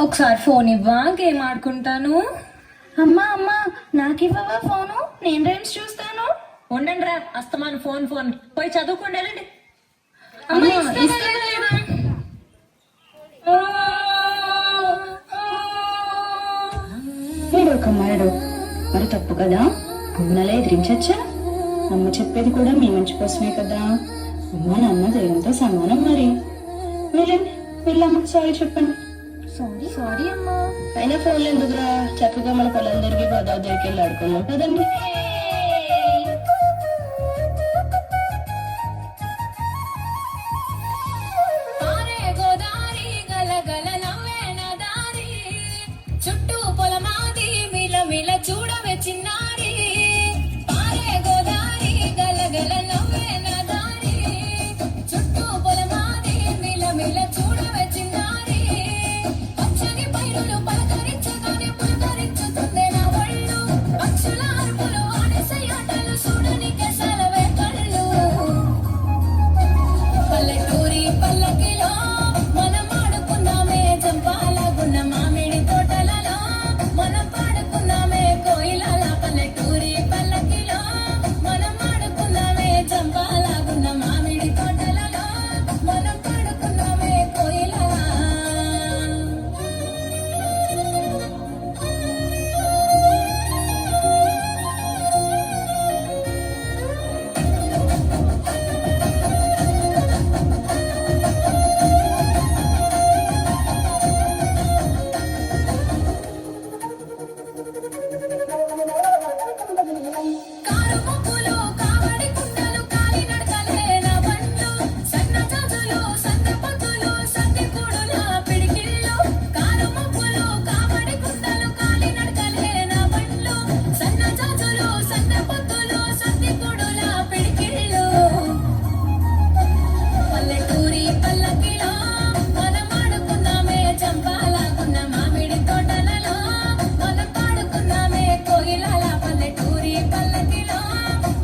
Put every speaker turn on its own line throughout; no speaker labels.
ఒకసారి ఫోన్ ఇవ్వా, గేమ్ ఆడుకుంటాను.
అమ్మా అమ్మా నాకివ్వవా ఫోను, నేను రైమ్స్ చూస్తాను.
ఉండండి రా, అస్తమాను ఫోన్ ఫోన్ పోయి చదువుకోండి వెళ్ళండి.
అమ్మా, ఇస్తావా లేదా?
వీడు ఒక అమ్మాయిడు మరి తప్పు కదా, అమ్మనలా ఎదిరించచ్చా? అమ్మ చెప్పేది కూడా మీ మంచి కోసమే కదా. అమ్మ నాన్న దేవునితో సమానం. మరి వెళ్ళండి, వెళ్ళమ్మా సారీ చెప్పండి.
సారీ అమ్మా.
అయినా ఫోన్లు ఎందుకురా, చక్కగా మన పొలం తిరిగి గోదావరి దగ్గరికి వెళ్ళి ఆడుకున్నాం కదండి.
చుట్టూ పొలమాది మిల మిల చూడవే చిన్నారి, పారే గోదారి గలగల నవ్వే నదారి, చుట్టూ పొలమాది మిల మిల చూడవే చిన్నారి, పచ్చని పైరులు పలకరించగానే పులకరించుతుందే నా ఒళ్ళు, పక్షుల అరుపులు ఆడేసే ఆటలు చూడనికే సెలవే కళ్ళు, పల్లెటూరి పల్లకిలో మనం ఆడుకుందామే చంపాలగున్న మామిడి తోటలలో, మనం పాడుకుందామే కోయిలల పల్లెటూరి పల్లకిలో, మనం ఆడుకుందామే చంపాలగున్న మామిడి తోటలలో, మనం పాడుకుందామే కోయిలల. కారు మబ్బులు కావడి కుండలు కాలి నడకలే నా బండ్లు, సన్న జాజులు సన్న పొద్దులు సంధి కూడుల పిడికిళ్ళు, కారు మబ్బులు కావడి కుండలు కాలి నడకలే నా బండ్లు, సన్న జాజులు సన్న పొద్దులు సంధి కూడుల పిడికిళ్ళు, పల్లెటూరి పల్లకిలో మనం ఆడుకుందామే చంపాలగున్న మామిడి తోటలలో, మనం పాడుకుందామే కోయిలల పల్లెటూరి పల్లకిలో,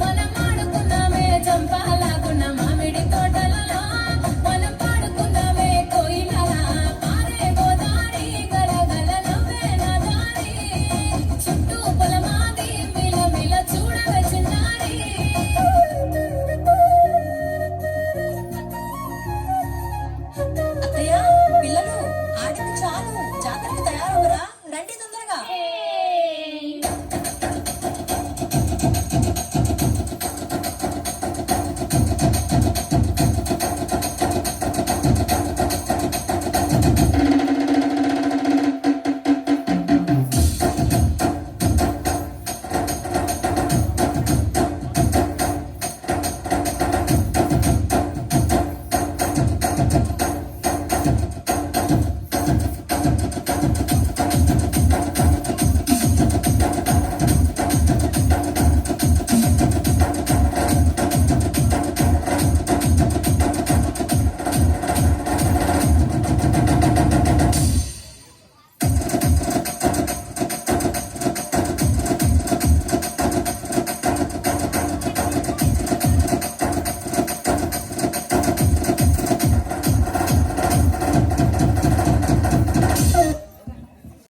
మనం ఆడుకుందామే చంపాలగున్న మామిడి తోటలలో, మనం పాడుకుందామే కోయిలల, పారే గోదారి గలగల నవ్వే నదారి, చుట్టూ పొలమాది మిల మిల చూడవే చిన్నారి. అత్తయ్య, పిల్లలు ఆడింది చాలు, జాతరకు తయారవురా, రండి తొందరగా.